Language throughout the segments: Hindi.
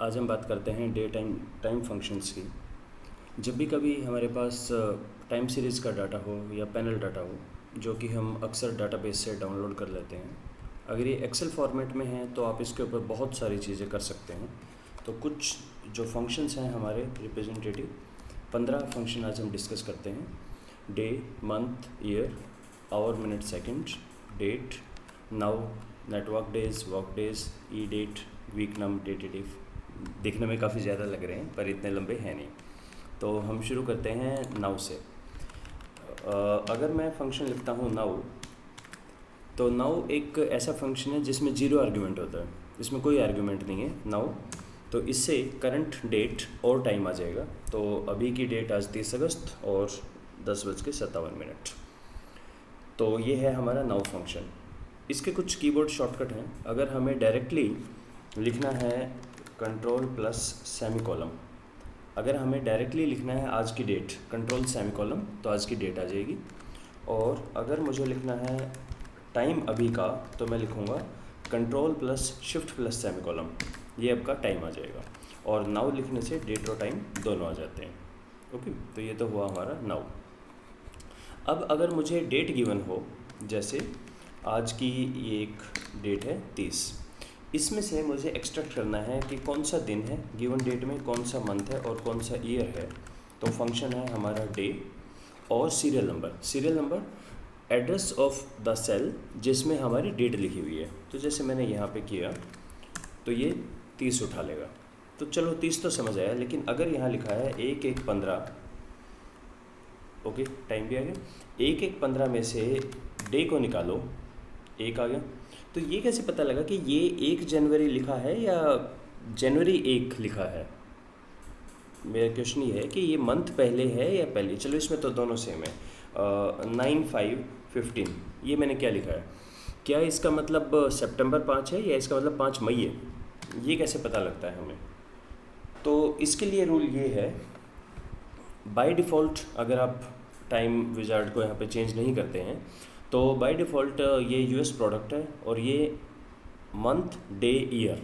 आज हम बात करते हैं डे टाइम फंक्शंस की। जब भी कभी हमारे पास टाइम सीरीज़ का डाटा हो या पैनल डाटा हो जो कि हम अक्सर डाटाबेस से डाउनलोड कर लेते हैं, अगर ये एक्सेल फॉर्मेट में है तो आप इसके ऊपर बहुत सारी चीज़ें कर सकते हैं। तो कुछ जो फंक्शंस हैं हमारे रिप्रेजेंटेटिव 15 फंक्शन आज हम डिस्कस करते हैं। Day, month, year, hour, minute, second, date, now, network days, work days, E date, week num, datedif. देखने में काफ़ी ज़्यादा लग रहे हैं पर इतने लंबे हैं नहीं। तो हम शुरू करते हैं नाउ से। अगर मैं फंक्शन लिखता हूँ नाउ, तो नाउ एक ऐसा फंक्शन है जिसमें 0 आर्ग्यूमेंट होता है, इसमें कोई आर्ग्यूमेंट नहीं है नाउ। तो इससे करंट डेट और टाइम आ जाएगा। तो अभी की डेट आज 30 अगस्त और 10:57। तो ये है हमारा नाउ फंक्शन। इसके कुछ कीबोर्ड शॉर्टकट हैं। अगर हमें डायरेक्टली लिखना है कंट्रोल प्लस सेमीकोलम, अगर हमें डायरेक्टली लिखना है आज की डेट कंट्रोल सेमीकोलम, तो आज की डेट आ जाएगी। और अगर मुझे लिखना है टाइम अभी का, तो मैं लिखूँगा कंट्रोल प्लस शिफ्ट प्लस सेमीकोलम, ये आपका टाइम आ जाएगा। और नाउ लिखने से डेट और टाइम दोनों आ जाते हैं। ओके, तो ये तो हुआ हमारा नाउ। अब अगर मुझे डेट गिवन हो, जैसे आज की ये एक डेट है 30, इसमें से मुझे एक्सट्रैक्ट करना है कि कौन सा दिन है गिवन डेट में, कौन सा मंथ है और कौन सा ईयर है। तो फंक्शन है हमारा डे और serial number address of the cell जिसमें हमारी डेट लिखी हुई है। तो जैसे मैंने यहाँ पे किया तो ये 30 उठा लेगा। तो चलो 30 तो समझ आया, लेकिन अगर यहाँ लिखा है 1/1/15, ओके, टाइम भी आ गया। 1/1/15 में से डे को निकालो, 1 आ गया। तो ये कैसे पता लगा कि ये 1 जनवरी लिखा है या जनवरी 1 लिखा है? मेरा क्वेश्चन ये है कि ये मंथ पहले है या पहले। चलो इसमें तो दोनों सेम है। 9/5/15 ये मैंने क्या लिखा है? क्या इसका मतलब सितंबर 5 है या इसका मतलब 5 मई है? ये कैसे पता लगता है हमें? तो इसके लिए रूल ये है, बाय डिफ़ॉल्ट अगर आप टाइम विजार्ड को यहाँ पे चेंज नहीं करते हैं तो बाय डिफ़ॉल्ट ये यूएस प्रोडक्ट है और ये मंथ, डे, ईयर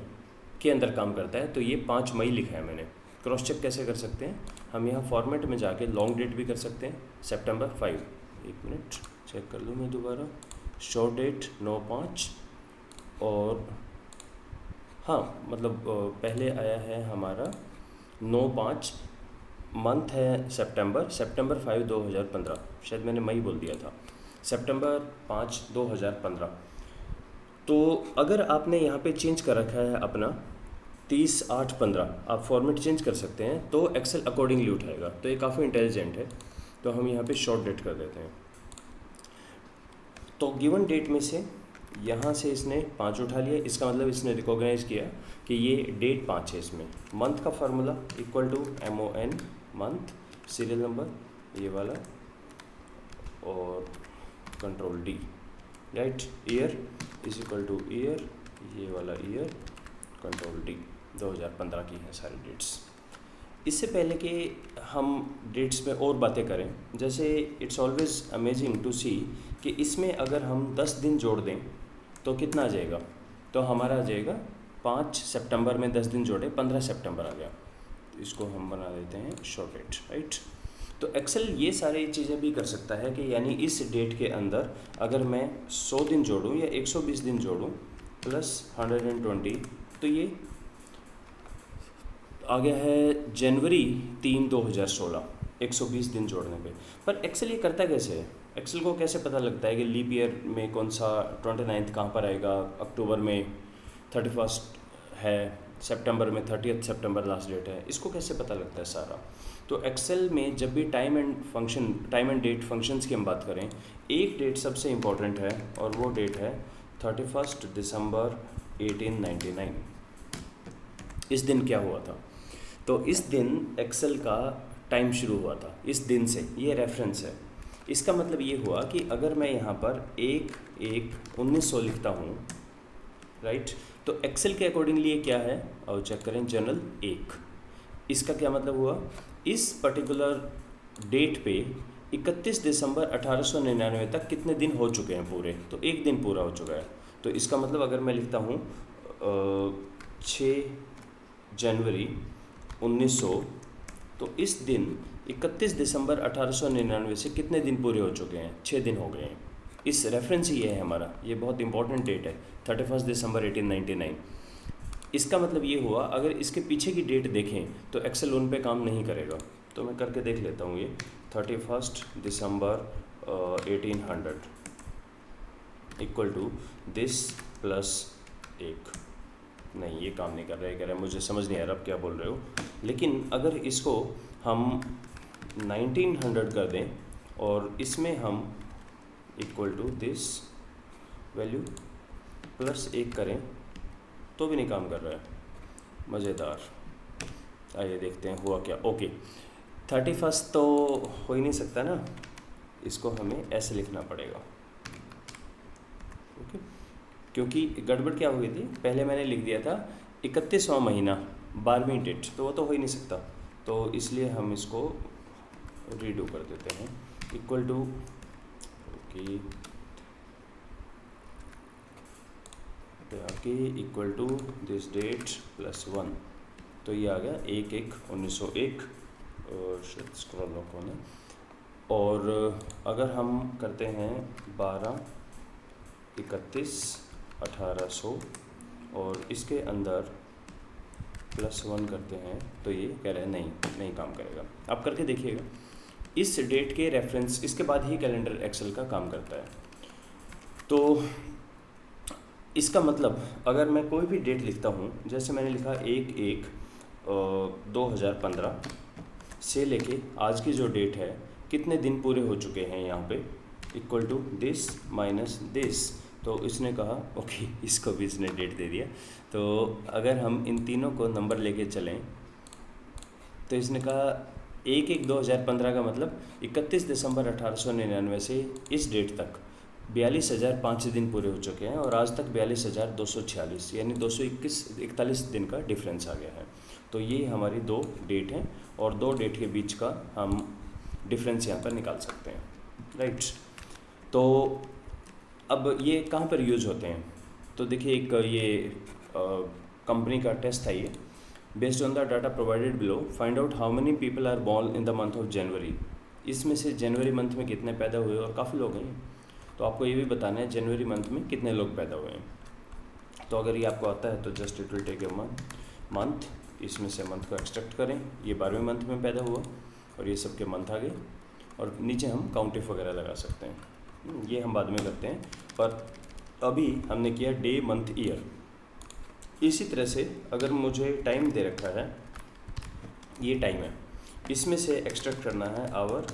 के अंदर काम करता है। तो ये 5 मई लिखा है मैंने। क्रॉस चेक कैसे कर सकते हैं? हम यहाँ फॉर्मेट में जाके लॉन्ग डेट भी कर सकते हैं, सितंबर 5। एक मिनट चेक कर लूँ मैं दोबारा। शॉर्ट डेट 9/5 और हाँ, मतलब पहले आया है हमारा 9/5, मंथ है सितंबर 5 2015, शायद मैंने मई बोल दिया था, सितंबर 5 2015। तो अगर आपने यहाँ पे चेंज कर रखा है अपना 30/8/15, आप फॉर्मेट चेंज कर सकते हैं तो एक्सेल अकॉर्डिंगली उठाएगा। तो ये काफ़ी इंटेलिजेंट है। तो हम यहाँ पे शॉर्ट डेट कर देते हैं। तो गिवन डेट में से यहाँ से इसने 5 उठा लिया, इसका मतलब इसने रिकॉग्नाइज किया कि ये डेट 5 है। इसमें मंथ का formula equal to MON month, serial number ये वाला और control D, right. Year is equal to year, ये वाला ईयर, कंट्रोल D। 2015 की हैं सारी डेट्स। इससे पहले कि हम डेट्स में और बातें करें, जैसे इट्स ऑलवेज अमेजिंग टू सी कि इसमें अगर हम 10 दिन जोड़ दें तो कितना आ जाएगा? तो हमारा आ जाएगा 5 सितंबर में 10 दिन जोड़े 15 सितंबर आ गया। इसको हम बना देते हैं शॉर्ट डेट, राइट। तो एक्सेल ये सारी चीज़ें भी कर सकता है कि यानी इस डेट के अंदर अगर मैं 100 दिन जोड़ूं या 120 दिन जोड़ूं प्लस 120, तो ये आ गया है जनवरी 3 2016, 120 दिन जोड़ने पे। पर एक्सेल ये करता कैसे है? एक्सेल को कैसे पता लगता है कि लीप ईयर में कौन सा 29 कहाँ पर आएगा, अक्टूबर में 31 है, सितंबर में 30 सितंबर लास्ट डेट है? इसको कैसे पता लगता है सारा? तो एक्सेल में जब भी टाइम एंड डेट फंक्शंस की हम बात करें, एक डेट सबसे इम्पॉर्टेंट है और वो डेट है 31 दिसंबर 1899। इस दिन क्या हुआ था? तो इस दिन एक्सेल का टाइम शुरू हुआ था, इस दिन से। ये रेफरेंस है। इसका मतलब ये हुआ कि अगर मैं यहाँ पर 1/1/1900 लिखता हूँ, राइट, तो एक्सेल के अकॉर्डिंगली ये क्या है? और चेक करें, जनरल 1। इसका क्या मतलब हुआ? इस पर्टिकुलर डेट पे 31 दिसंबर 1899 तक कितने दिन हो चुके हैं पूरे? तो 1 दिन पूरा हो चुका है। तो इसका मतलब अगर मैं लिखता हूँ 6 जनवरी 1900, तो इस दिन 31 दिसंबर 1899 से कितने दिन पूरे हो चुके हैं? 6 दिन हो गए हैं। इस रेफरेंस ही ये है हमारा, ये बहुत इंपॉर्टेंट डेट है 31 दिसंबर 1899। इसका मतलब ये हुआ, अगर इसके पीछे की डेट देखें तो एक्सेल उन पे काम नहीं करेगा। तो मैं करके देख लेता हूँ। ये 31 दिसंबर 1800 इक्वल टू दिस प्लस 1। नहीं, ये काम नहीं कर रहा है, कह रहे हैं मुझे समझ नहीं आ रहा आप क्या बोल रहे हो। लेकिन अगर इसको हम 1900 कर दें और इसमें हम equal to this value plus 1 करें तो भी नहीं काम कर रहा है। मज़ेदार। आइए देखते हैं हुआ क्या। ओके, 31 तो हो ही नहीं सकता ना, इसको हमें ऐसे लिखना पड़ेगा। ओके, क्योंकि गड़बड़ क्या हुई थी, पहले मैंने लिख दिया था 31वां महीना 12वीं डेट, तो वो तो हो ही नहीं सकता। तो इसलिए हम इसको रीडू कर देते हैं। Equal to okay equal to this date plus 1, तो ये आ गया 1/1/1901 और शायद स्क्रॉल लॉक होना। और अगर हम करते हैं 12/31/1800 और इसके अंदर प्लस 1 करते हैं तो ये कह रहे हैं नहीं काम करेगा। आप करके देखिएगा। इस डेट के रेफरेंस इसके बाद ही कैलेंडर एक्सेल का काम करता है। तो इसका मतलब अगर मैं कोई भी डेट लिखता हूँ, जैसे मैंने लिखा 1/1/2015 से लेके आज की जो डेट है कितने दिन पूरे हो चुके हैं यहाँ पे, equal to this minus this. तो इसने कहा ओके, इसको भी इसने डेट दे दिया। तो अगर हम इन तीनों को नंबर लेके चलें तो इसने कहा 1/1/2015 का मतलब 31 दिसंबर 1899 से इस डेट तक 42,005 दिन पूरे हो चुके हैं और आज तक 42,246 यानी 241 दिन का डिफरेंस आ गया है। तो ये हमारी दो डेट हैं और दो डेट के बीच का हम डिफरेंस यहाँ पर निकाल सकते हैं, राइट। तो अब ये कहाँ पर यूज होते हैं? तो देखिए, एक ये कंपनी का टेस्ट था ये, based on the data provided below find out how many people are born in the month of January. इसमें से जनवरी मंथ में कितने पैदा हुए, और काफ़ी लोग हैं, तो आपको ये भी बताना है जनवरी मंथ में कितने लोग पैदा हुए हैं। तो अगर ये आपको आता है तो just it will take a month, इसमें से मंथ को एक्सट्रैक्ट करें, ये 12वें मंथ में पैदा हुआ और ये सबके मंथ आ गए, और नीचे हम काउंट इफ वगैरह लगा सकते हैं, ये हम बाद में करते हैं। पर अभी हमने किया डे मंथ ईयर। इसी तरह से अगर मुझे टाइम दे रखा है, ये टाइम है, इसमें से एक्सट्रैक्ट करना है आवर,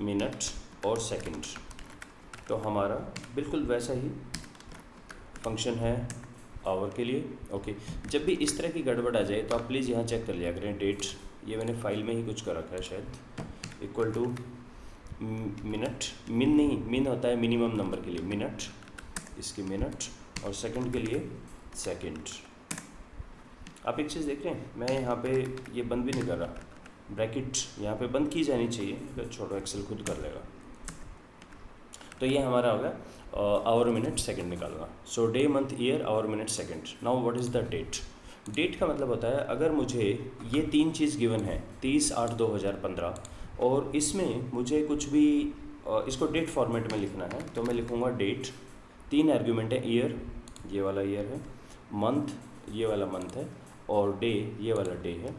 मिनट और सेकंड, तो हमारा बिल्कुल वैसा ही फंक्शन है आवर के लिए। ओके, जब भी इस तरह की गड़बड़ आ जाए तो आप प्लीज़ यहाँ चेक कर लिया करें डेट, ये मैंने फाइल में ही कुछ कर रखा है शायद, इक्वल टू मिनट, मिन होता है मिनिमम नंबर के लिए मिनट, इसकी मिनट, और सेकंड के लिए सेकंड। आप एक चीज़ देख रहे हैं, मैं यहाँ पे ये बंद भी नहीं कर रहा, ब्रैकेट यहाँ पे बंद की जानी चाहिए, फिर छोड़ो एक्सेल खुद कर लेगा। तो ये हमारा होगा आवर मिनट सेकंड निकालना। So day month year hour minute second. Now what is the date? Date का मतलब होता है अगर मुझे ये तीन चीज़ गिवन है 30/8/2015 और इसमें मुझे कुछ भी इसको डेट फॉर्मेट में लिखना है, तो मैं लिखूँगा डेट, 3 आर्ग्यूमेंट है, ईयर ये वाला ईयर है, मंथ ये वाला मंथ है, और डे ये वाला डे है,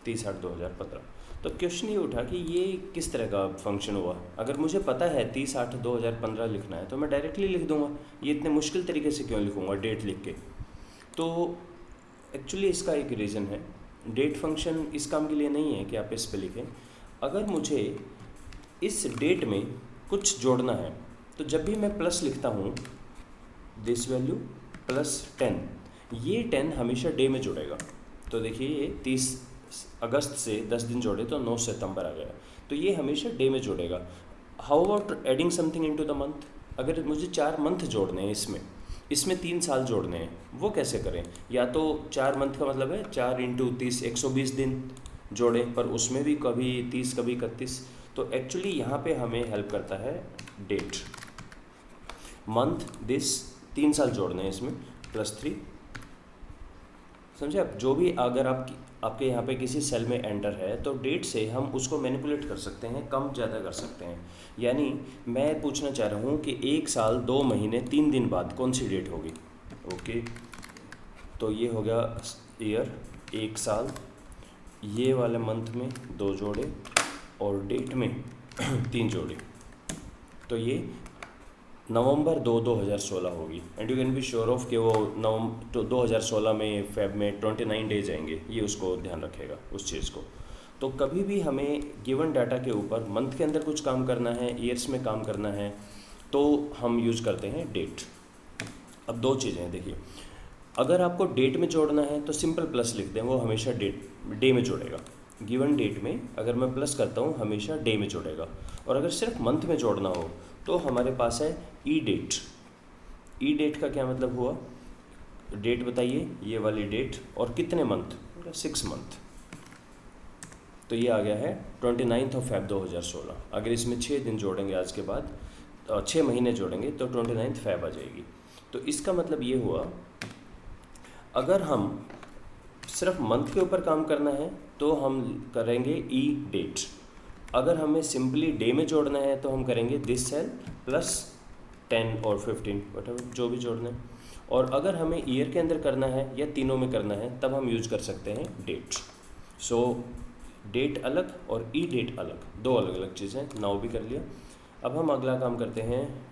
30/8/2015। तो क्वेश्चन ये उठा कि ये किस तरह का फंक्शन हुआ। अगर मुझे पता है 30/8/2015 लिखना है तो मैं डायरेक्टली लिख दूंगा, ये इतने मुश्किल तरीके से क्यों लिखूंगा डेट लिख के। तो एक्चुअली इसका एक रीज़न है, डेट फंक्शन इस काम के लिए नहीं है कि आप इस पे लिखें। अगर मुझे इस डेट में कुछ जोड़ना है तो जब भी मैं प्लस लिखता हूँ, दिस वैल्यू प्लस 10, ये 10 हमेशा डे में जुड़ेगा। तो देखिए ये 30 अगस्त से 10 दिन जोड़े तो 9 सितंबर आ गया, तो ये हमेशा डे में जोड़ेगा। How about adding something into the month? अगर मुझे 4 मंथ जोड़ने हैं, इसमें 3 साल जोड़ने हैं, वो कैसे करें? या तो 4 मंथ का मतलब है 4 × 30 120 दिन जोड़े, पर उसमें भी कभी 30 कभी 31। तो एक्चुअली यहाँ पे हमें हेल्प करता है डेट, मंथ, दिस, 3 साल जोड़ने हैं इसमें, +3 समझे आप? जो भी अगर आपके यहाँ पे किसी सेल में एंटर है तो डेट से हम उसको मैनिपुलेट कर सकते हैं, कम ज़्यादा कर सकते हैं। यानी मैं पूछना चाह रहा हूँ कि 1 साल 2 महीने 3 दिन बाद कौन सी डेट होगी। ओके, तो ये हो गया ईयर 1 साल, ये वाले मंथ में 2 जोड़े और डेट में 3 जोड़े, तो ये नवंबर 2016 होगी। And you can be sure of कि वो 2016 में फेब में 29 डेज आएंगे, ये उसको ध्यान रखेगा उस चीज़ को। तो कभी भी हमें गिवन डाटा के ऊपर मंथ के अंदर कुछ काम करना है, ईयर्स में काम करना है, तो हम यूज करते हैं डेट। अब 2 चीज़ें हैं, देखिए, अगर आपको डेट में जोड़ना है तो सिंपल प्लस लिख दें, वो हमेशा डे में जोड़ेगा। गिवन डेट में अगर मैं प्लस करता हूँ हमेशा डे में जोड़ेगा। और अगर सिर्फ मंथ में जोड़ना हो तो हमारे पास है ई डेट। ई डेट का क्या मतलब हुआ, डेट बताइए, ये वाली डेट, और कितने मंथ, 6 मंथ, तो ये आ गया है 29 Feb 2016। अगर इसमें 6 दिन जोड़ेंगे आज के बाद, 6 महीने जोड़ेंगे तो 29 Feb आ जाएगी। तो इसका मतलब ये हुआ, अगर हम सिर्फ मंथ के ऊपर काम करना है तो हम करेंगे ई डेट। अगर हमें सिंपली डे में जोड़ना है तो हम करेंगे दिस सेल प्लस 10 और 15 वटेवर जो भी जोड़ना है। और अगर हमें ईयर के अंदर करना है या तीनों में करना है तब हम यूज कर सकते हैं डेट। सो डेट अलग और ई डेट अलग, 2 अलग अलग चीज़ें, नाउ भी कर लिया। अब हम अगला काम करते हैं,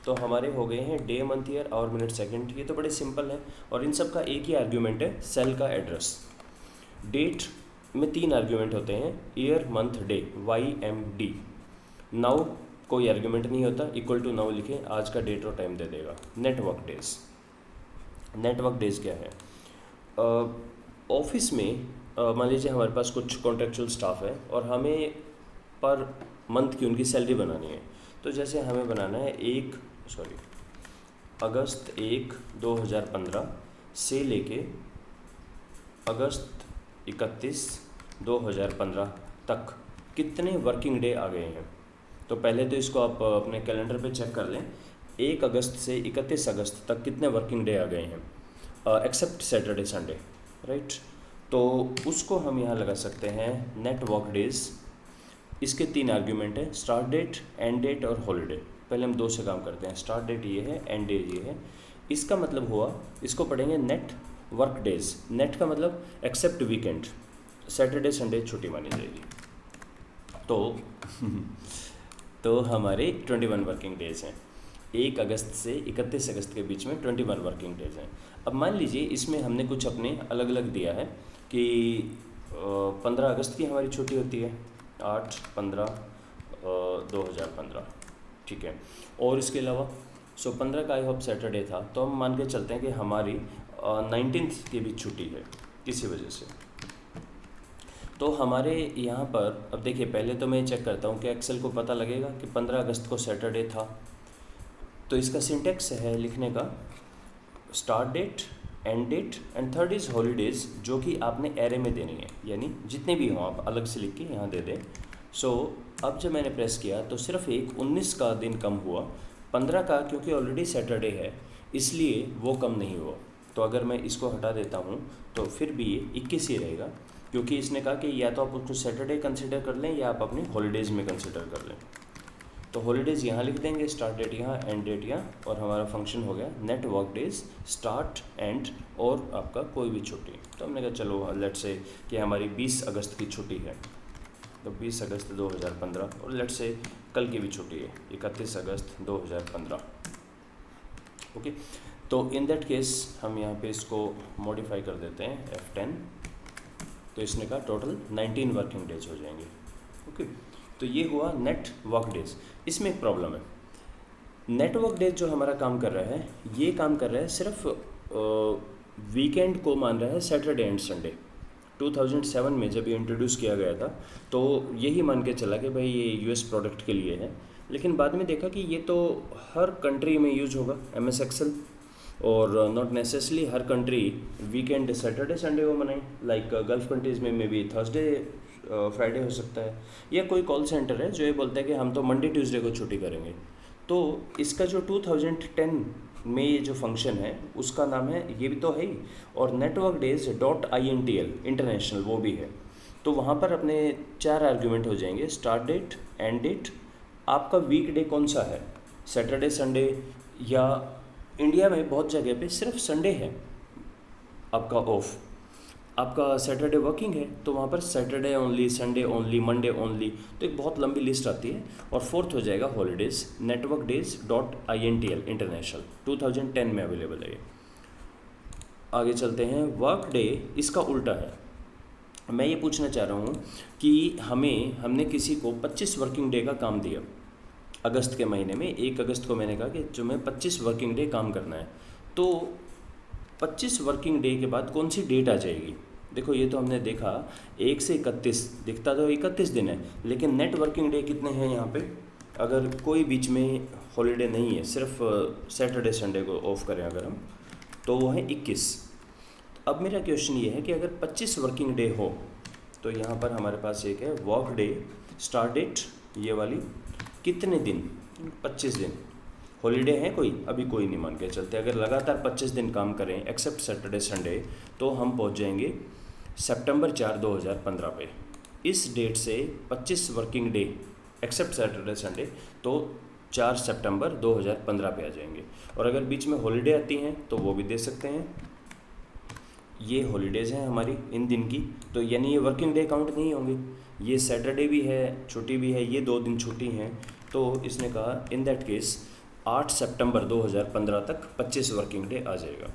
तो हमारे हो गए हैं day, month, year, hour, minute, second. ये तो बड़े सिंपल है और इन सब का एक ही आर्ग्यूमेंट है, सेल का एड्रेस। डेट में 3 आर्ग्यूमेंट होते हैं, year, month, day, YMD। Now कोई आर्ग्यूमेंट नहीं होता, इक्वल टू नाउ लिखें, आज का डेट और टाइम दे देगा। नेटवर्क डेज, नेटवर्क डेज क्या है, ऑफिस में मान लीजिए हमारे पास कुछ कॉन्ट्रेक्चुअल स्टाफ है और हमें पर मंथ की उनकी सैलरी बनानी है। तो जैसे हमें बनाना है अगस्त 1 2015 से लेके अगस्त 31 2015 तक कितने वर्किंग डे आ गए हैं। तो पहले तो इसको आप अपने कैलेंडर पे चेक कर लें, 1 अगस्त से 31 अगस्त तक कितने वर्किंग डे आ गए हैं, एक्सेप्ट सैटरडे संडे, राइट। तो उसको हम यहाँ लगा सकते हैं नेट वर्क डेज। इसके 3 आर्ग्यूमेंट है, स्टार्ट डेट, एंड डेट और हॉलीडे। पहले हम 2 से काम करते हैं, स्टार्ट डेट ये है, एंड डेट ये है। इसका मतलब हुआ, इसको पढ़ेंगे नेट वर्क डेज। नेट का मतलब एक्सेप्ट वीकेंड, सैटरडे संडे छुट्टी मानी जाएगी। तो हमारे 21 वर्किंग डेज हैं, 1 अगस्त से 31 अगस्त के बीच में 21 वर्किंग डेज हैं। अब मान लीजिए इसमें हमने कुछ अपने अलग अलग दिया है कि 15 अगस्त की हमारी छुट्टी होती है, 8/15/2015, ठीक है। और इसके अलावा 15 का आई होप सैटरडे था, तो हम मान के चलते हैं कि हमारी 19th की भी छुट्टी है किसी वजह से। तो हमारे यहाँ पर अब देखिए, पहले तो मैं चेक करता हूँ कि एक्सेल को पता लगेगा कि 15 अगस्त को सैटरडे था। तो इसका सिंटेक्स है लिखने का, start date, end date and third is holidays, जो कि आपने एरे में देनी है, यानी जितने भी हों आप अलग से लिख के यहाँ दे दें। सो अब जब मैंने प्रेस किया तो सिर्फ एक 19 का दिन कम हुआ, 15 का क्योंकि ऑलरेडी सैटरडे है इसलिए वो कम नहीं हुआ। तो अगर मैं इसको हटा देता हूँ तो फिर भी ये 21 ही रहेगा, क्योंकि इसने कहा कि या तो आप उसको सैटरडे कंसिडर कर लें या आप अपनी हॉलीडेज़ में कंसिडर कर लें। तो हॉलीडेज़ यहाँ लिख देंगे, स्टार्ट डेट यहाँ, एंड डेट यहाँ, और हमारा फंक्शन हो गया net work days, start, and और आपका कोई भी छुट्टी। तो हमने कहा चलो लेट से कि हमारी 20 अगस्त की छुट्टी है, तो 20 अगस्त 2015, और लेट से कल की भी छुट्टी है 31 अगस्त 2015। ओके, तो इन दैट केस हम यहाँ पे इसको मॉडिफाई कर देते हैं F10। तो इसने कहा टोटल 19 वर्किंग डेज हो जाएंगे। ओके, तो ये हुआ नेट वर्क डेज। इसमें एक प्रॉब्लम है, नेट वर्क डेज जो हमारा काम कर रहा है ये काम कर रहा है सिर्फ वीकेंड को मान रहा है, सैटरडे एंड संडे। 2007 में जब ये इंट्रोड्यूस किया गया था तो यही मान के चला कि भाई ये यूएस प्रोडक्ट के लिए है, लेकिन बाद में देखा कि ये तो हर कंट्री में यूज होगा MS एक्सेल, और not necessarily her country weekend Saturday Sunday को मनाए। लाइक गल्फ कंट्रीज़ में मे बी थर्सडे फ्राइडे हो सकता है, या कोई कॉल सेंटर है जो ये बोलता है कि हम तो मंडे ट्यूसडे को छुट्टी करेंगे। तो इसका जो 2010 में ये जो फंक्शन है उसका नाम है, ये भी तो है ही, और network days dot INTL international वो भी है। तो वहाँ पर अपने 4 आर्ग्यूमेंट हो जाएंगे, स्टार्ट डेट, एंड डेट, आपका वीक डे कौन सा है, सैटरडे संडे, या इंडिया में बहुत जगह पे सिर्फ संडे है आपका ऑफ, आपका सैटरडे वर्किंग है तो वहाँ पर Saturday only, Sunday only, Monday only, तो एक बहुत लंबी लिस्ट आती है। और फोर्थ हो जाएगा holidays, network days dot INTL international, 2010 में अवेलेबल है ये। आगे चलते हैं, वर्क डे इसका उल्टा है। मैं ये पूछना चाह रहा हूँ कि हमने किसी को 25 वर्किंग डे का काम दिया अगस्त के महीने में, 1 अगस्त को मैंने कहा कि जो मैं 25 वर्किंग डे काम करना है, तो 25 वर्किंग डे के बाद कौन सी डेट आ जाएगी। देखो ये तो हमने देखा 1 से 31, दिखता तो 31 दिन है, लेकिन नेट वर्किंग डे कितने हैं यहाँ पे, अगर कोई बीच में हॉलीडे नहीं है, सिर्फ सैटरडे संडे को ऑफ करें अगर हम, तो वो है 21। अब मेरा क्वेश्चन ये है कि अगर 25 वर्किंग डे हो तो यहाँ पर हमारे पास एक है वर्क डे, स्टार्ट डेट ये वाली, कितने दिन, 25 दिन, हॉलीडे है कोई, अभी कोई नहीं मान के चलते, अगर लगातार 25 दिन काम करें एक्सेप्ट सैटरडे संडे, तो हम पहुँच जाएंगे सितंबर 4, 2015 पे। इस डेट से 25 working day except Saturday Sunday, तो 4 सितंबर 2015 पे आ जाएंगे। और अगर बीच में हॉलीडे आती हैं तो वो भी दे सकते हैं, ये हॉलीडेज़ हैं हमारी इन दिन की, तो यानी ये वर्किंग डे काउंट नहीं होंगे, ये सैटरडे भी है, छुट्टी भी है, ये 2 दिन छुट्टी हैं, तो इसने कहा इन दैट केस 8 सितंबर 2015 तक 25 वर्किंग डे आ जाएगा।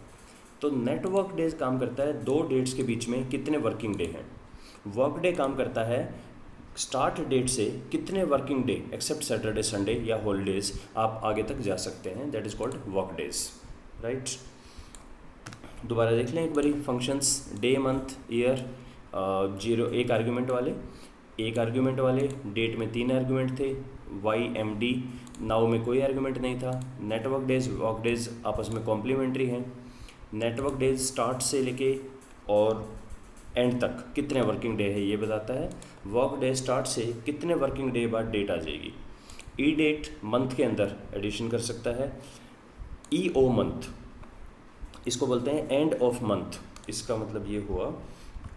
तो नेटवर्क डेज काम करता है 2 डेट्स के बीच में कितने वर्किंग डे हैं, वर्क डे काम करता है स्टार्ट डेट से कितने working day except Saturday Sunday या हॉलीडेज आप आगे तक जा सकते हैं, that is called work days, right. दोबारा देख लें एक बारी functions, day, month, year, 1 argument वाले, डेट में 3 आर्ग्यूमेंट थे, YMD, नाउ में कोई आर्ग्यूमेंट नहीं था। नेटवर्क डेज, वर्क डेज आपस में कॉम्प्लीमेंट्री हैं। नेटवर्क डेज स्टार्ट से लेके और एंड तक कितने वर्किंग डे है ये बताता है। वर्क डे स्टार्ट से कितने वर्किंग डे बाद डेट आ जाएगी। ई डेट मंथ के अंदर एडिशन कर सकता है। EO मंथ इसको बोलते हैं एंड ऑफ मंथ, इसका मतलब ये हुआ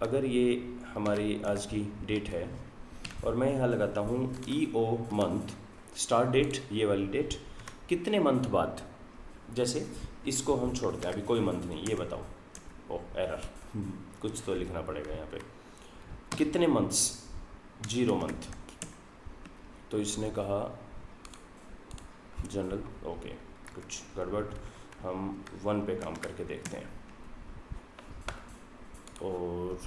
अगर ये हमारी आज की डेट है और मैं यहाँ लगाता हूँ EO मंथ, स्टार्ट डेट ये वाली डेट, कितने मंथ बाद, जैसे इसको हम छोड़ते हैं, अभी कोई मंथ नहीं, ये बताओ, ओह एरर, कुछ तो लिखना पड़ेगा यहाँ पे, कितने मंथ्स, 0 मंथ, तो इसने कहा जनरल, ओके कुछ गड़बड़, हम 1 पे काम करके देखते हैं, और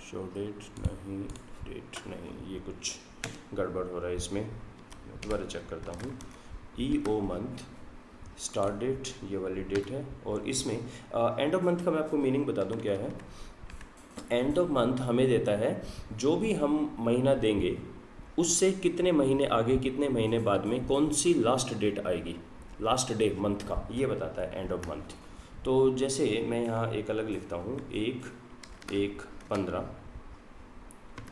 शो डेट नहीं, डेट नहीं, ये कुछ गड़बड़ हो रहा है इसमें, दोबारा चेक करता हूँ। EO मंथ, स्टार्ट डेट ये वाली डेट है, और इसमें एंड ऑफ मंथ का मैं आपको मीनिंग बता दूं क्या है। एंड ऑफ मंथ हमें देता है जो भी हम महीना देंगे उससे कितने महीने आगे कितने महीने बाद में कौन सी लास्ट डेट आएगी, लास्ट डे मंथ का, ये बताता है एंड ऑफ मंथ। तो जैसे मैं यहाँ एक अलग लिखता हूँ, 1/1/15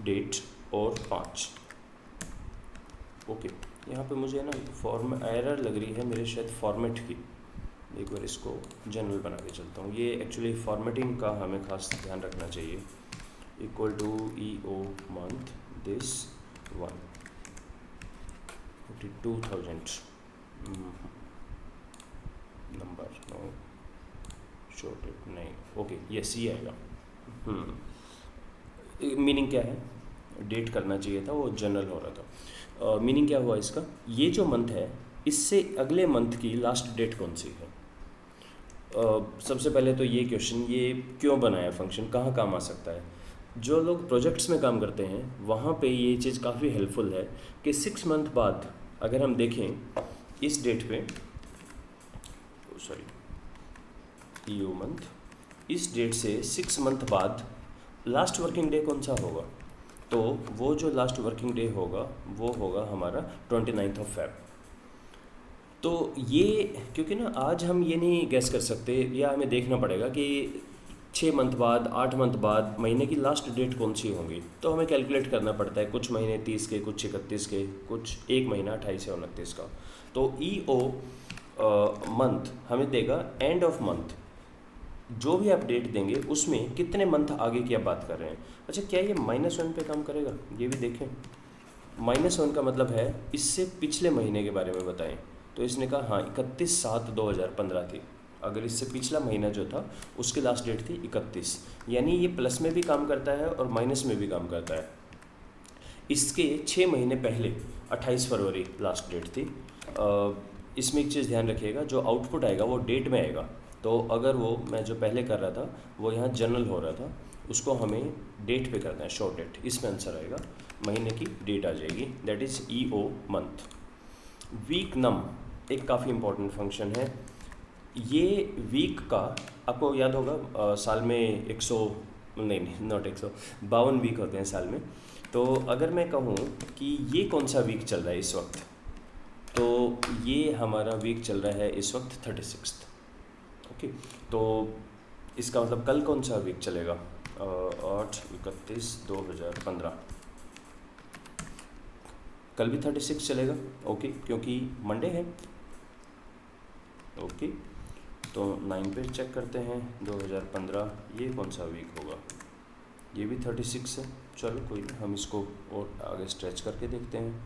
डेट और 5, ओके। यहाँ पे मुझे ना फॉर्म एरर लग रही है मेरे शायद फॉर्मेट की, एक बार इसको जनरल बना के चलता हूँ। ये एक्चुअली फॉर्मेटिंग का हमें खास ध्यान रखना चाहिए। Equal to EO month this 1 42,000 number, no short date नहीं, ओके यस ये आएगा। मीनिंग क्या है, डेट करना चाहिए था, वो जनरल हो रहा था। मीनिंग क्या हुआ इसका, ये जो मंथ है इससे अगले मंथ की लास्ट डेट कौन सी है। सबसे पहले तो ये क्वेश्चन, ये क्यों बनाया फंक्शन, कहाँ काम आ सकता है। जो लोग प्रोजेक्ट्स में काम करते हैं वहाँ पे ये चीज़ काफ़ी हेल्पफुल है कि 6 मंथ बाद अगर हम देखें इस डेट पे, सॉरी EO मंथ, इस डेट से 6 मंथ बाद लास्ट वर्किंग डे कौन सा होगा, तो वो जो लास्ट वर्किंग डे होगा वो होगा हमारा 29 Feb। तो ये क्योंकि ना आज हम ये नहीं गैस कर सकते, या हमें देखना पड़ेगा कि 6 मंथ बाद 8 मंथ बाद महीने की लास्ट डेट कौन सी होंगी, तो हमें कैलकुलेट करना पड़ता है, कुछ महीने 30 के, कुछ 31 के, कुछ एक महीना 28 या 29 का। तो EO मंथ हमें देगा एंड ऑफ मंथ। जो भी आप डेट देंगे उसमें कितने मंथ आगे की आप बात कर रहे हैं। अच्छा, क्या ये -1 पे काम करेगा, ये भी देखें। -1 का मतलब है इससे पिछले महीने के बारे में बताएं। तो इसने कहा हाँ 31/7/2015 थी। अगर इससे पिछला महीना जो था उसकी लास्ट डेट थी 31, यानी ये प्लस में भी काम करता है और माइनस में भी काम करता है। इसके 6 महीने पहले 28 फरवरी लास्ट डेट थी। इसमें एक चीज़ ध्यान रखिएगा, जो आउटपुट आएगा वो डेट में आएगा। तो अगर वो मैं जो पहले कर रहा था वो यहाँ जनरल हो रहा था, उसको हमें डेट पे करना है, शॉर्ट डेट। इसमें आंसर आएगा, महीने की डेट आ जाएगी, that is EO month. Week num एक काफ़ी इंपॉर्टेंट फंक्शन है। ये वीक का आपको याद होगा, साल में 100 नहीं नॉट 152 वीक होते हैं साल में। तो अगर मैं कहूँ कि ये कौन सा वीक चल रहा है इस वक्त, तो ये हमारा वीक चल रहा है इस वक्त 36। ओके, तो इसका मतलब कल कौन सा वीक चलेगा, 8/31/2015। कल भी 36 चलेगा। ओके, क्योंकि मंडे है। ओके, तो 9 पे चेक करते हैं 2015, ये कौन सा वीक होगा, ये भी 36 है। चलो कोई नहीं, हम इसको और आगे स्ट्रेच करके देखते हैं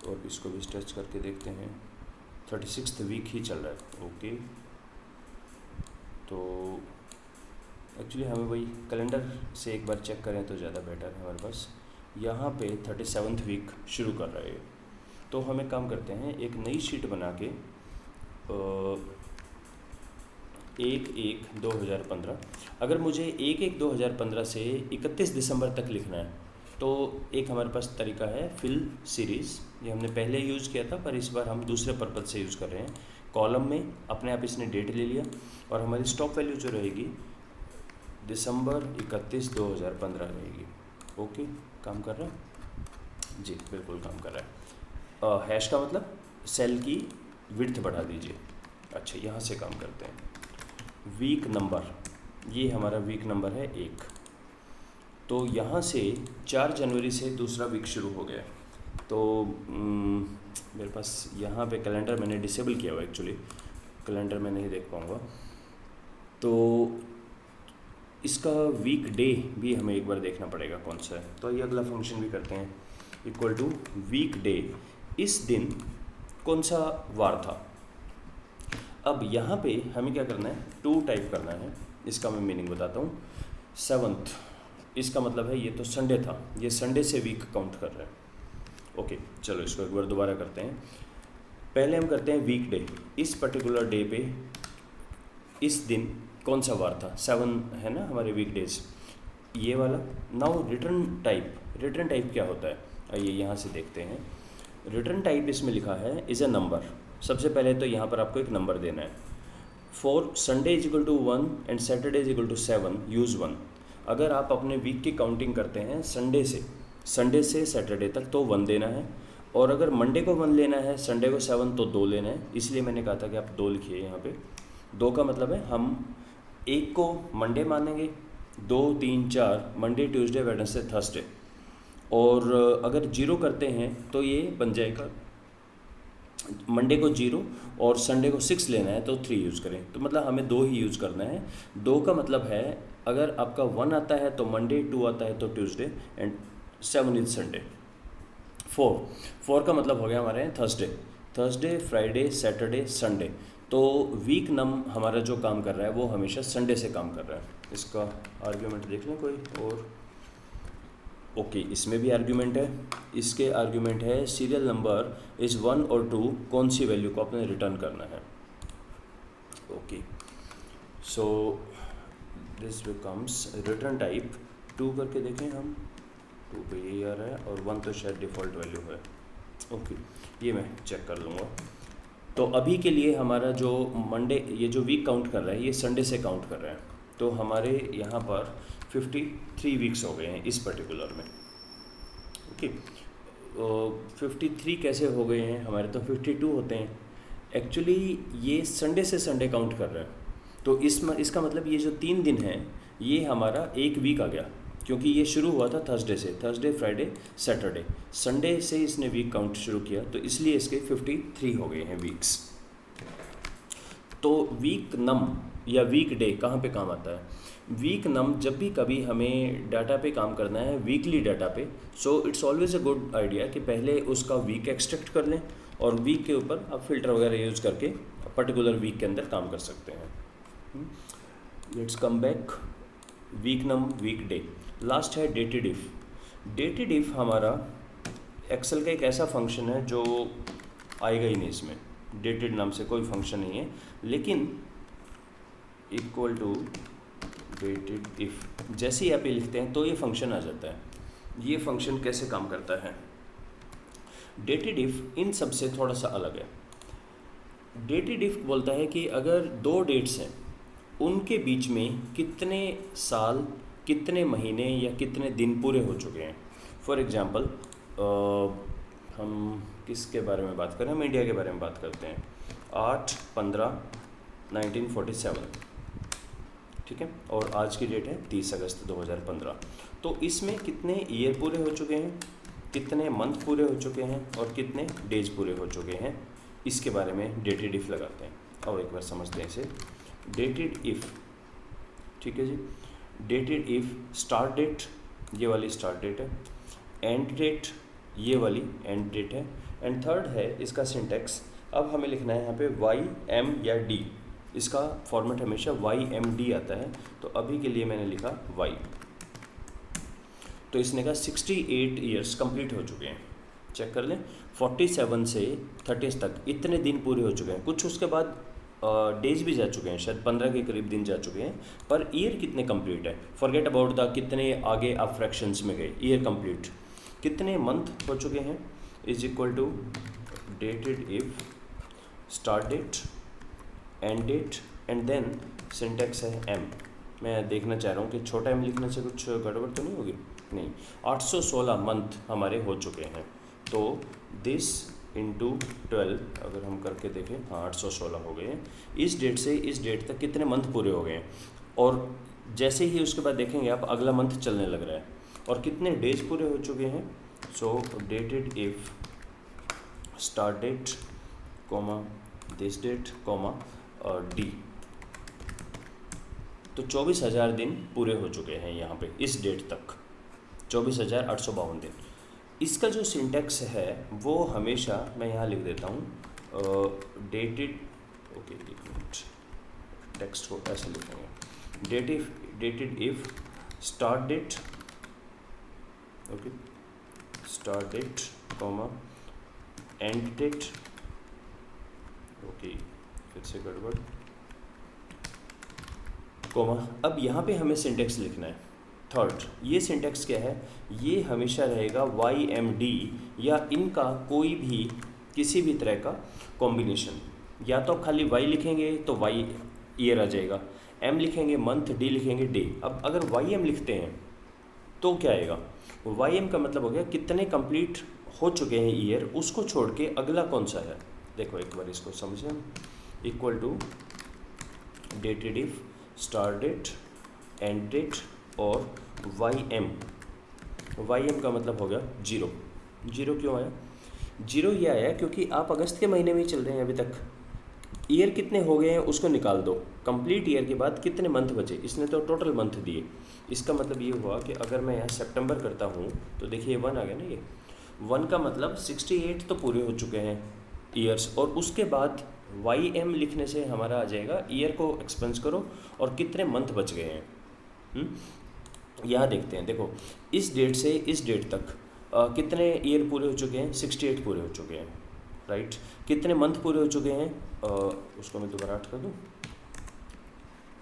और इसको भी स्ट्रेच करके देखते हैं। 36th वीक ही चल रहा है। ओके, तो एक्चुअली हमें वही कैलेंडर से एक बार चेक करें तो ज़्यादा बेटर है हमारे पास। यहाँ पे 37th वीक शुरू कर रहे हैं। तो हम एक काम करते हैं, एक नई शीट बना के 1/1/2015, अगर मुझे 1/1/2015 से 31 दिसंबर तक लिखना है तो एक हमारे पास तरीका है फिल सीरीज़। ये हमने पहले यूज़ किया था पर इस बार हम दूसरे पर्पज़ से यूज़ कर रहे हैं। कॉलम में अपने आप इसने डेट ले लिया और हमारी स्टॉप वैल्यू जो रहेगी दिसंबर 31, 2015 रहेगी। ओके, काम कर रहा है जी, बिल्कुल काम कर रहा है। हैश का मतलब सेल की विड्थ बढ़ा दीजिए। अच्छा, यहाँ से काम करते हैं। वीक नंबर, ये हमारा वीक नंबर है 1। तो यहाँ से 4 जनवरी से दूसरा वीक शुरू हो गया। तो मेरे पास यहाँ पे कैलेंडर मैंने डिसेबल किया हुआ, एक्चुअली कैलेंडर मैं नहीं देख पाऊँगा। तो इसका वीक डे भी हमें एक बार देखना पड़ेगा कौन सा है। तो ये अगला फंक्शन भी करते हैं, इक्वल टू वीक डे, इस दिन कौन सा वार था। अब यहाँ पे हमें क्या करना है, 2 टाइप करना है। इसका मैं मीनिंग बताता हूँ। 7th, इसका मतलब है ये तो संडे था, ये संडे से वीक काउंट कर रहा है। ओके, चलो इसको एक बार दोबारा करते हैं। पहले हम करते हैं वीक डे, इस पर्टिकुलर डे पे इस दिन कौन सा वार था। 7 है ना हमारे वीक डेज, ये वाला। नाउ रिटर्न टाइप क्या होता है, आइए यहाँ से देखते हैं। रिटर्न टाइप इसमें लिखा है इज़ अ नंबर। सबसे पहले तो यहाँ पर आपको एक नंबर देना है। For Sunday is equal to 1 and Saturday is equal to 7 use 1। अगर आप अपने वीक की काउंटिंग करते हैं संडे से सैटरडे तक तो 1 देना है, और अगर मंडे को 1 लेना है, संडे को 7 तो 2 लेना है। इसलिए मैंने कहा था कि आप 2 लिखिए यहाँ पे। 2 का मतलब है हम 1 को मंडे मानेंगे, 2, 3, 4 मंडे, ट्यूसडे, वेडनेसडे, थर्सडे, और अगर 0 करते हैं तो ये बन जाएगा मंडे को 0 और संडे को 6 लेना है तो 3 यूज़ करें। तो मतलब हमें 2 ही यूज़ करना है। 2 का मतलब है अगर आपका 1 आता है तो मंडे, 2 आता है तो ट्यूसडे, एंड 7 इज संडे। 4 का मतलब हो गया हमारे यहाँ थर्सडे, फ्राइडे, सैटरडे, संडे। तो वीक नम हमारा जो काम कर रहा है वो हमेशा संडे से काम कर रहा है। इसका आर्ग्यूमेंट देख लें कोई और। ओके, इसमें भी आर्ग्यूमेंट है। इसके आर्ग्यूमेंट है सीरियल नंबर इज़ 1 और 2, कौन सी वैल्यू को आपने रिटर्न करना है। Okay, so this becomes return type 2 करके देखें हम। 2 पे यही आ रहा है और 1 तो शायद डिफ़ॉल्ट वैल्यू है। ओके, ये मैं चेक कर लूँगा। तो अभी के लिए हमारा जो मंडे, ये जो वीक काउंट कर रहा है ये संडे से काउंट कर रहा है। तो हमारे यहाँ पर 53 वीक्स हो गए हैं इस पर्टिकुलर में। ओके, 53 कैसे हो गए हैं, हमारे तो 52 होते हैं। एक्चुअली ये संडे से संडे काउंट कर रहा है। तो इसका मतलब ये जो 3 दिन है ये हमारा एक वीक आ गया। क्योंकि ये शुरू हुआ था थर्सडे से, थर्सडे फ्राइडे सैटरडे, संडे से इसने वीक काउंट शुरू किया, तो इसलिए इसके 53 हो गए हैं वीक्स। तो वीक नम या वीक डे कहाँ पे काम आता है? वीक नम जब भी कभी हमें डाटा पे काम करना है, वीकली डाटा पे, so it's always a good idea कि पहले उसका वीक एक्सट्रैक्ट कर लें और वीक के ऊपर आप फिल्टर वगैरह यूज़ करके पर्टिकुलर वीक के अंदर काम कर सकते हैं। Let's come back, weeknum weekday. Last है डेटेड इफ़। डेटेड इफ़ हमारा एक्सेल का एक ऐसा फंक्शन है जो आएगा ही नहीं इसमें, डेटेड नाम से कोई फंक्शन नहीं है, लेकिन इक्वल टू डेटेड इफ़ जैसे ही आप ये लिखते हैं तो ये फंक्शन आ जाता है। ये फंक्शन कैसे काम करता है? डेटेड इफ़ इन सब से थोड़ा सा अलग है। डेटेड इफ़ बोलता है कि अगर दो डेट्स हैं उनके बीच में कितने साल, कितने महीने या कितने दिन पूरे हो चुके हैं। फॉर एग्ज़ाम्पल हम किसके बारे में बात करें? हम इंडिया के बारे में बात करते हैं। 8/15/1947, ठीक है, और आज की डेट है 30 अगस्त 2015। तो इसमें कितने ईयर पूरे हो चुके हैं, कितने मंथ पूरे हो चुके हैं और कितने डेज पूरे हो चुके हैं, इसके बारे में डेटेड इफ़ लगाते हैं। और एक बार समझते हैं इसे। डेटेड इफ़, ठीक है जी, डेटेड इफ़ स्टार्ट डेट, ये वाली स्टार्ट डेट है, एंड डेट, ये वाली एंड डेट है, एंड थर्ड है इसका सिंटेक्स। अब हमें लिखना है यहाँ पे वाई एम या डी, इसका फॉर्मेट हमेशा वाई एम डी आता है, तो अभी के लिए मैंने लिखा वाई। तो इसने कहा 68 ईयर्स कंप्लीट हो चुके हैं। चेक कर लें, 47 से 30 तक इतने दिन पूरे हो चुके हैं। कुछ उसके बाद डेज भी जा चुके हैं, शायद 15 के करीब दिन जा चुके हैं, पर ईयर कितने कंप्लीट है? फॉरगेट अबाउट द कितने आगे आप फ्रैक्शंस में गए, ईयर कंप्लीट कितने मंथ हो चुके हैं is equal to dated if start date end date and then syntax है एम। मैं देखना चाह रहा हूँ कि छोटा एम लिखने से कुछ गड़बड़ तो नहीं होगी? नहीं, 816 मंथ हमारे हो चुके हैं। तो दिस इंटू 12 अगर हम करके देखें, हाँ 816 हो गए हैं। इस डेट से इस डेट तक कितने मंथ पूरे हो गए हैं, और जैसे ही उसके बाद देखेंगे आप अगला मंथ चलने लग रहा है, और कितने डेज पूरे हो चुके हैं। So dated if start date comma this date comma D, तो 24,000 दिन पूरे हो चुके हैं यहाँ पे इस डेट तक, 24,852 दिन। इसका जो सिंटेक्स है वो हमेशा मैं यहाँ लिख देता हूँ डेटेड, ओके एक मिनट, टेक्स्ट को ऐसे लिखेंगे, dated if start date, okay start date comma end date, okay फिर से गड़बड़ कॉमा। अब यहाँ पे हमें सिंटेक्स लिखना है थर्ड। ये सिंटेक्स क्या है? ये हमेशा रहेगा वाई एम डी या इनका कोई भी किसी भी तरह का कॉम्बिनेशन। या तो खाली वाई लिखेंगे तो वाई ईयर आ जाएगा, एम लिखेंगे मंथ, डी लिखेंगे डे। अब अगर वाई एम लिखते हैं तो क्या आएगा? वाई एम का मतलब हो गया कितने कंप्लीट हो चुके हैं ईयर, उसको छोड़ के अगला कौन सा है। देखो एक बार इसको समझें, equal to dated if start date end date और वाई एम। वाई एम का मतलब हो गया जीरो। जीरो क्यों आया? जीरो ये आया क्योंकि आप अगस्त के महीने में ही चल रहे हैं अभी तक। ईयर कितने हो गए हैं उसको निकाल दो, कंप्लीट ईयर के बाद कितने मंथ बचे, इसने तो टोटल मंथ दिए। इसका मतलब ये हुआ कि अगर मैं यहाँ सितंबर करता हूँ तो देखिए 1 आ गया ना, ये 1 का मतलब 68 तो पूरे हो चुके हैं ईयर्स, और उसके बाद वाई एम लिखने से हमारा आ जाएगा ईयर को एक्सपेंस करो और कितने मंथ बच गए हैं। यहाँ देखते हैं, देखो इस डेट से इस डेट तक कितने ईयर पूरे हो चुके हैं? 68 पूरे हो चुके हैं, राइट। कितने मंथ पूरे हो चुके हैं? उसको मैं दोबारा 8 कर दूँ।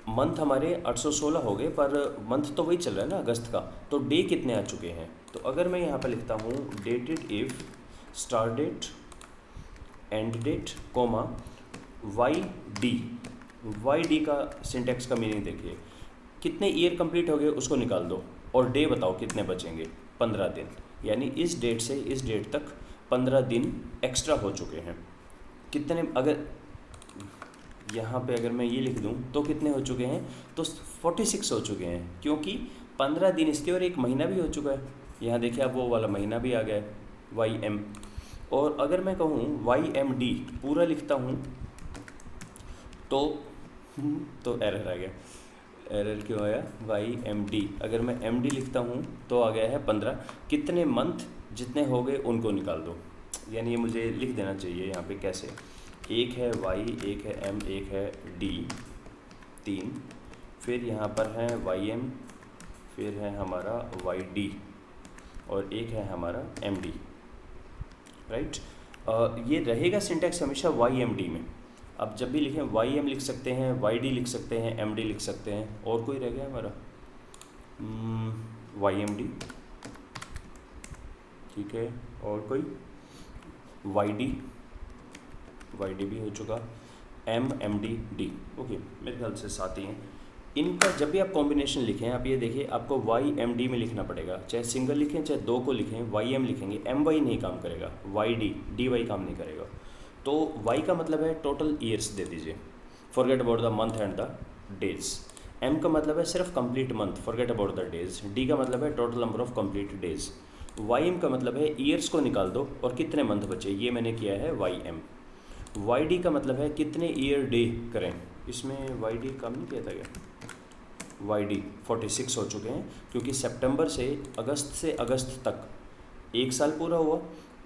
मंथ हमारे 816 हो गए, पर मंथ तो वही चल रहा है ना अगस्त का, तो डे कितने आ चुके हैं? तो अगर मैं यहाँ पर लिखता हूँ dated if start date end date comma Y D का सिंटेक्स का मीनिंग देखिए, कितने ईयर कंप्लीट हो गए उसको निकाल दो और डे बताओ कितने बचेंगे, 15 दिन। यानी इस डेट से इस डेट तक 15 दिन एक्स्ट्रा हो चुके हैं। कितने, अगर यहाँ पे अगर मैं ये लिख दूँ तो कितने हो चुके हैं? तो 46 हो चुके हैं, क्योंकि 15 दिन इसके और एक महीना भी हो चुका है। यहाँ देखिए आप वो वाला महीना भी आ गया है YM। और अगर मैं कहूँ YMD पूरा लिखता हूँ तो एरर आ गया। एरर क्यों आया? YMD अगर मैं MD लिखता हूँ तो आ गया है 15। कितने मंथ जितने हो गए उनको निकाल दो, यानी ये मुझे लिख देना चाहिए यहाँ पे कैसे। एक है Y, एक है M, एक है D, 3, फिर यहाँ पर है YM, फिर है हमारा YD और एक है हमारा MD, राइट। ये रहेगा सिंटैक्स हमेशा YMD में। अब जब भी लिखें YM लिख सकते हैं, YD लिख सकते हैं, MD लिख सकते हैं। और कोई रह गया हमारा YMD, ठीक है। और कोई YD भी हो चुका, MD, D, ओके, मेरे ख्याल से 7 ही हैं। इनका जब भी आप कॉम्बिनेशन लिखें, आप ये देखिए आपको YMD में लिखना पड़ेगा, चाहे सिंगल लिखें चाहे 2 को लिखें YM लिखेंगे, MY नहीं काम करेगा, YD, DY काम नहीं करेगा। तो Y का मतलब है टोटल ईयर्स दे दीजिए, forget about the month and the days. M का मतलब है सिर्फ complete month, forget about the days. D का मतलब है total number of complete days. YM का मतलब है ईयर्स को निकाल दो और कितने मंथ बचे, ये मैंने किया है YM। YD का मतलब है कितने ईयर डे करें, इसमें YD काम नहीं किया था क्या? YD 46 हो चुके हैं, क्योंकि सितंबर से अगस्त तक 1 साल पूरा हुआ।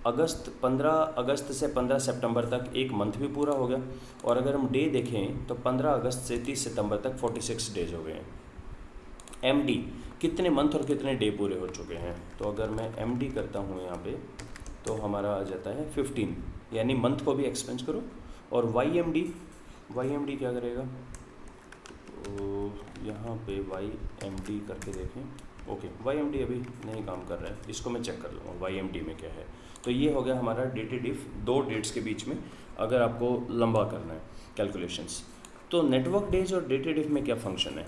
15 अगस्त से 15 सितंबर तक एक मंथ भी पूरा हो गया। और अगर हम डे देखें तो 15 अगस्त से 30 सितंबर तक 46 डेज हो गए हैं। MD कितने मंथ और कितने डे पूरे हो चुके हैं, तो अगर मैं MD करता हूँ यहाँ पे तो हमारा आ जाता है 15, यानी मंथ को भी एक्सपेंस करो। और YMD क्या करेगा, तो यहाँ पे YMD करके देखें, ओके YMD अभी नहीं काम कर रहा है, इसको मैं चेक कर लूँगा YMD में क्या है। तो ये हो गया हमारा डेटेड इफ, 2 डेट्स के बीच में अगर आपको लंबा करना है कैलकुलेशंस। तो नेटवर्क डेज और डेटेड इफ में क्या फंक्शन है?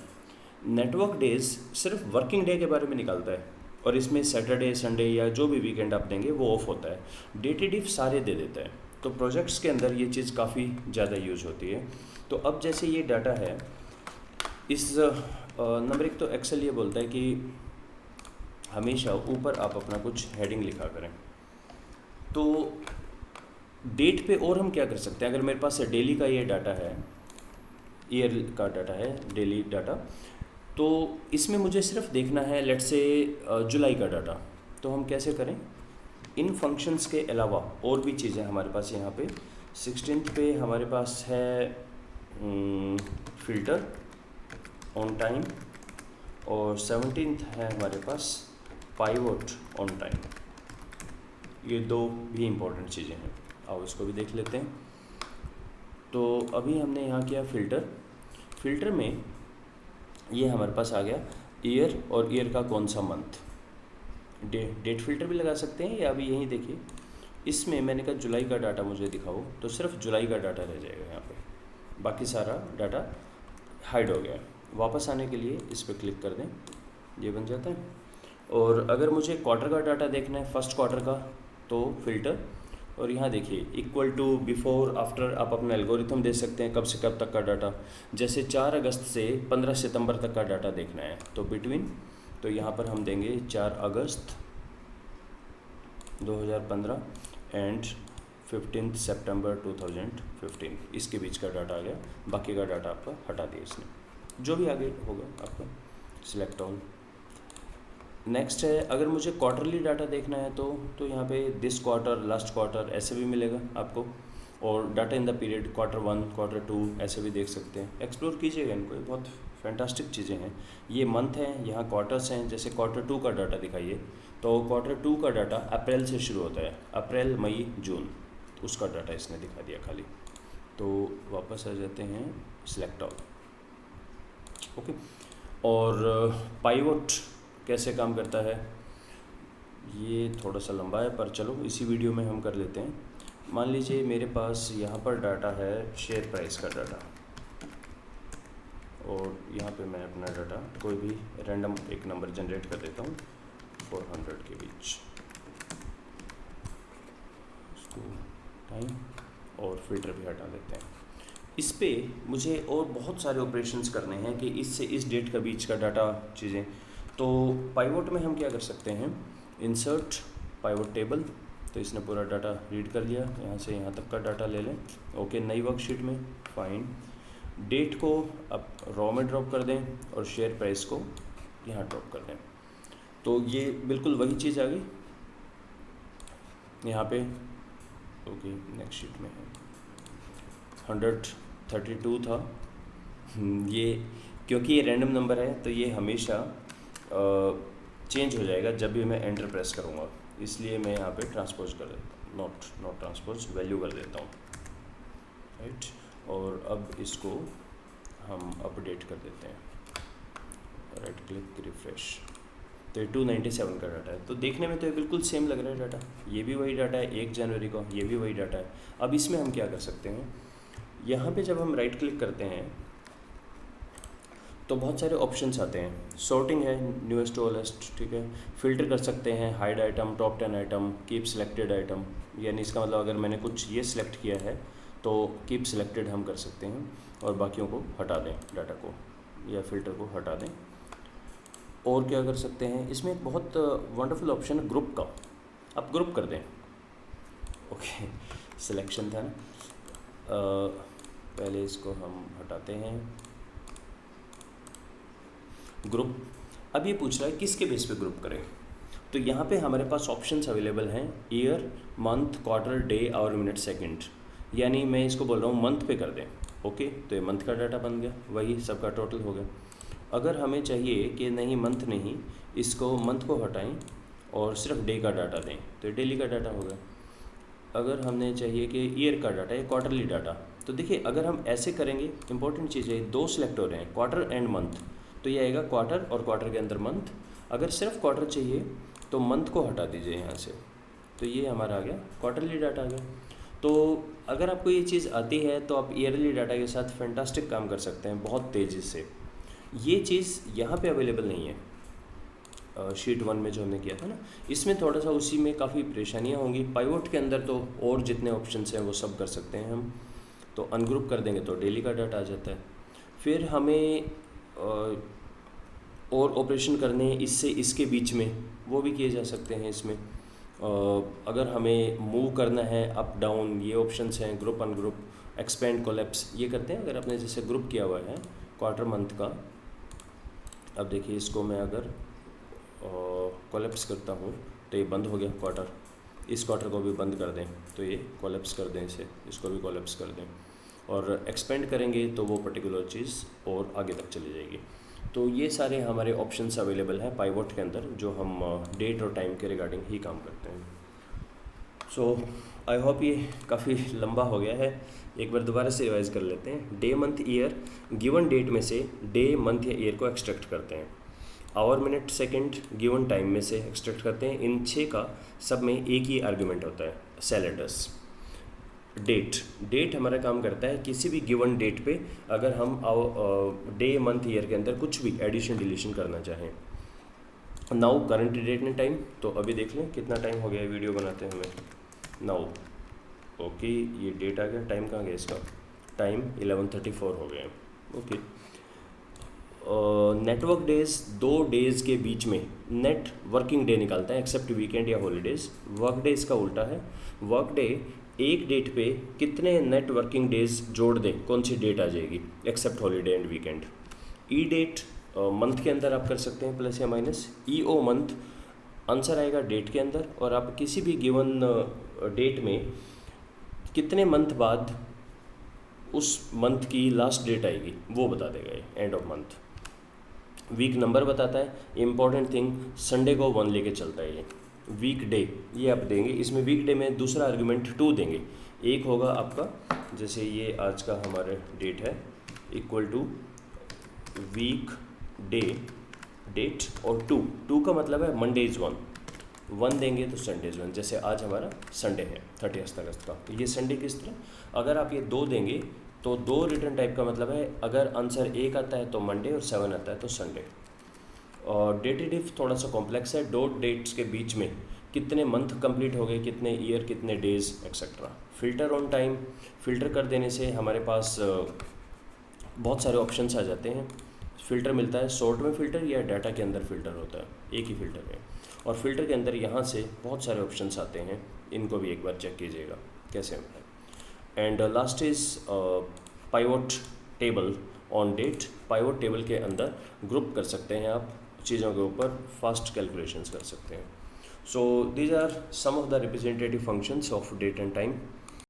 नेटवर्क डेज सिर्फ वर्किंग डे के बारे में निकालता है और इसमें सैटरडे संडे या जो भी वीकेंड आप देंगे वो ऑफ होता है। डेटेड इफ सारे दे देता है, तो प्रोजेक्ट्स के अंदर ये चीज़ काफ़ी ज़्यादा यूज होती है। तो अब जैसे ये डाटा है, इस नंबर 1 तो एक्सेल ये बोलता है कि हमेशा ऊपर आप अपना कुछ हेडिंग लिखा करें। तो डेट पे और हम क्या कर सकते हैं, अगर मेरे पास डेली का ये डाटा है, ईयर का डाटा है, डेली डाटा, तो इसमें मुझे सिर्फ देखना है लेट से जुलाई का डाटा। तो हम कैसे करें, इन फंक्शंस के अलावा और भी चीज़ें हमारे पास यहाँ पे 16th पे हमारे पास है फ़िल्टर ऑन टाइम, और 17th है हमारे पास पाइवोट ऑन टाइम। ये 2 भी इम्पोर्टेंट चीज़ें हैं, आओ इसको भी देख लेते हैं। तो अभी हमने यहाँ किया फ़िल्टर में ये हमारे पास आ गया ईयर, और ईयर का कौन सा मंथ। डेट फ़िल्टर भी लगा सकते हैं, या अभी यहीं देखिए इसमें मैंने कहा जुलाई का डाटा मुझे दिखाओ, तो सिर्फ जुलाई का डाटा रह जाएगा यहाँ पे, बाकी सारा डाटा हाइड हो गया। वापस आने के लिए इस पर क्लिक कर दें, ये बन जाता है। और अगर मुझे क्वार्टर का डाटा देखना है, फर्स्ट क्वार्टर का, तो फ़िल्टर, और यहाँ देखिए इक्वल टू बिफोर आफ्टर, आप अपना एल्गोरिथम दे सकते हैं कब से कब तक का डाटा। जैसे 4 अगस्त से 15 सितंबर तक का डाटा देखना है तो बिटवीन, तो यहाँ पर हम देंगे 4 अगस्त 2015 एंड 15 सितंबर 2015, इसके बीच का डाटा आ गया। बाकी का डाटा आपका हटा दिया इसने, जो भी आगे होगा आपका सिलेक्ट ऑल। नेक्स्ट है, अगर मुझे क्वार्टरली डाटा देखना है तो यहाँ पे दिस क्वार्टर, लास्ट क्वार्टर ऐसे भी मिलेगा आपको, और data in the period Q1, Q2 ऐसे भी देख सकते हैं। एक्सप्लोर कीजिएगा इनको, बहुत फैंटास्टिक चीज़ें हैं। ये मंथ हैं, यहाँ क्वार्टर्स हैं, जैसे Q2 का डाटा दिखाइए, तो Q2 का डाटा अप्रैल से शुरू होता है, अप्रैल मई जून, उसका डाटा इसने दिखा दिया खाली। तो वापस आ जाते हैं सिलेक्ट ऑल, ओके। और पाइवोट कैसे काम करता है, ये थोड़ा सा लंबा है, पर चलो इसी वीडियो में हम कर लेते हैं। मान लीजिए मेरे पास यहाँ पर डाटा है शेयर प्राइस का डाटा, और यहाँ पे मैं अपना डाटा कोई भी रैंडम एक नंबर जनरेट कर देता हूँ 400 के बीच, उसको टाइम और फिल्टर भी हटा देते हैं। इस पे मुझे और बहुत सारे ऑपरेशंस करने हैं कि इससे इस डेट का बीच का डाटा चीज़ें, तो पाइवोट में हम क्या कर सकते हैं, इंसर्ट पाइवोट टेबल, तो इसने पूरा डाटा रीड कर लिया, यहाँ से यहाँ तक का डाटा ले लें। ओके, नई वर्कशीट में फाइन, डेट को अब रॉ में ड्रॉप कर दें और शेयर प्राइस को यहाँ ड्रॉप कर दें। तो ये बिल्कुल वही चीज़ आ गई यहाँ पे। ओके, नेक्स्ट शीट में है 132 था। ये क्योंकि ये रैंडम नंबर है तो ये हमेशा चेंज हो जाएगा जब भी मैं एंटर प्रेस करूँगा, इसलिए मैं यहाँ पे ट्रांसपोज कर देता हूँ, नॉट ट्रांसपोज, वैल्यू कर देता हूँ, राइट। और अब इसको हम अपडेट कर देते हैं, राइट क्लिक रिफ्रेश, तो ये 297 का डाटा है। तो देखने में तो ये बिल्कुल सेम लग रहा है डाटा, ये भी वही डाटा है 1 जनवरी को, ये भी वही डाटा है। अब इसमें हम क्या कर सकते हैं, यहाँ पे जब हम राइट क्लिक करते हैं तो बहुत सारे ऑप्शंस आते हैं, सॉर्टिंग है, न्यूएस्ट टू ओल्डेस्ट, ठीक है, फिल्टर कर सकते हैं, hide item, top 10 item, keep selected item, यानी इसका मतलब अगर मैंने कुछ ये सिलेक्ट किया है तो कीप सिलेक्टेड हम कर सकते हैं और बाकियों को हटा दें, डाटा को या फिल्टर को हटा दें। और क्या कर सकते हैं, इसमें एक बहुत वंडरफुल ऑप्शन है ग्रुप का, आप ग्रुप कर दें। ओके, सिलेक्शन था ना, पहले इसको हम हटाते हैं, ग्रुप। अब ये पूछ रहा है किसके बेस पे ग्रुप करें, तो यहाँ पे हमारे पास ऑप्शंस अवेलेबल हैं, year, month, quarter, day, hour, minute, second, यानी मैं इसको बोल रहा हूँ मंथ पे कर दें। ओके, तो ये मंथ का डाटा बन गया, वही सबका टोटल हो गया। अगर हमें चाहिए कि नहीं मंथ नहीं, इसको मंथ को हटाएं और सिर्फ डे का डाटा दें, तो डेली का डाटा होगा। अगर हमने चाहिए कि ईयर का डाटा या क्वार्टरली डाटा, तो देखिए अगर हम ऐसे करेंगे, इंपॉर्टेंट चीज़ है, दो सिलेक्ट हो रहे हैं, क्वार्टर एंड मंथ, तो ये आएगा क्वार्टर और क्वार्टर के अंदर मंथ। अगर सिर्फ क्वार्टर चाहिए तो मंथ को हटा दीजिए यहाँ से, तो ये हमारा आ गया क्वार्टरली डाटा आ गया। तो अगर आपको ये चीज़ आती है तो आप ईयरली डाटा के साथ फैंटास्टिक काम कर सकते हैं बहुत तेज़ी से। ये चीज़ यहाँ पे अवेलेबल नहीं है शीट 1 में जो हमने किया था ना, इसमें थोड़ा सा उसी में काफ़ी परेशानियाँ होंगी। पाइवोट के अंदर तो और जितने ऑप्शंस हैं वो सब कर सकते हैं हम, तो अनग्रुप कर देंगे तो डेली का डाटा आ जाता है। फिर हमें और ऑपरेशन करने इससे इसके बीच में, वो भी किए जा सकते हैं इसमें। अगर हमें मूव करना है अप डाउन, ये ऑप्शंस हैं, ग्रुप अनग्रुप, एक्सपेंड, कोलैप्स, ये करते हैं। अगर आपने जैसे ग्रुप किया हुआ है क्वार्टर मंथ का, अब देखिए इसको मैं अगर कोलैप्स करता हूँ तो ये बंद हो गया क्वार्टर, इस क्वार्टर को भी बंद कर दें तो ये कोलैप्स कर दें, इसे, इसको भी कोलैप्स कर दें, और एक्सपेंड करेंगे तो वो पर्टिकुलर चीज़ और आगे तक चली जाएगी। तो ये सारे हमारे ऑप्शंस अवेलेबल हैं पाइवोट के अंदर, जो हम डेट और टाइम के रिगार्डिंग ही काम करते हैं। सो आई होप ये काफ़ी लंबा हो गया है, एक बार दोबारा से रिवाइज कर लेते हैं। Day, month, year, given date में से डे, मंथ या ईयर को एक्सट्रैक्ट करते हैं। Hour, minute, second given time में से एक्सट्रैक्ट करते हैं। इन 6 का सब में एक ही आर्ग्यूमेंट होता है, सेल एड्रेस। डेट हमारा काम करता है किसी भी गिवन डेट पे अगर हम डे, मंथ, ईयर के अंदर कुछ भी एडिशन डिलीशन करना चाहें। नाउ करंट डेट ने टाइम, तो अभी देख लें कितना टाइम हो गया है वीडियो बनाते हमें। नाउ ओके, ये डेट आ गया, टाइम कहाँ गया इसका, टाइम 11:34 हो गया। ओके, नेटवर्क डेज, 2 डेज़ के बीच में नेट वर्किंग डे निकालता है एक्सेप्ट वीकेंड या हॉलीडेज़। वर्क डे इसका उल्टा है, वर्क डे एक डेट पे कितने नेट वर्किंग डेज जोड़ दें, कौन सी डेट आ जाएगी except holiday and weekend. E date month के अंदर आप कर सकते हैं प्लस या minus, E O month, answer आएगा डेट के अंदर, और आप किसी भी गिवन डेट में कितने मंथ बाद उस मंथ की लास्ट डेट आएगी वो बता देगा ये, end of month. Week number बताता है, इम्पॉर्टेंट थिंग, संडे को 1 लेके चलता है ये। वीक डे ये आप देंगे, इसमें वीक डे में दूसरा आर्गुमेंट 2 देंगे। एक होगा आपका, जैसे ये आज का हमारा डेट है, equal to week day date, और 2 का मतलब है मंडे इज़ 1 देंगे तो संडे इज़ 1। जैसे आज हमारा संडे है 30 अगस्त का, तो ये संडे किस तरह, अगर आप ये 2 देंगे तो 2 रिटर्न टाइप का मतलब है अगर आंसर 1 आता है तो मंडे और 7 आता है तो संडे। और डेटिव थोड़ा सा कॉम्प्लेक्स है, डॉट डेट्स के बीच में कितने मंथ कंप्लीट हो गए, कितने ईयर, कितने days etcetera. Filter on time, filter कर देने से हमारे पास बहुत सारे ऑप्शंस आ जाते हैं। फ़िल्टर मिलता है, सॉर्ट में फ़िल्टर या डाटा के अंदर फ़िल्टर होता है, एक ही फ़िल्टर है। और फ़िल्टर के अंदर यहाँ से बहुत सारे ऑप्शंस आते हैं, इनको भी एक बार चेक कीजिएगा कैसे होता है। And last is pivot table on date. Pivot table के अंदर ग्रुप कर सकते हैं आप चीज़ों के ऊपर, फास्ट कैलकुलेशंस कर सकते हैं। So these are some of the representative functions of date and time.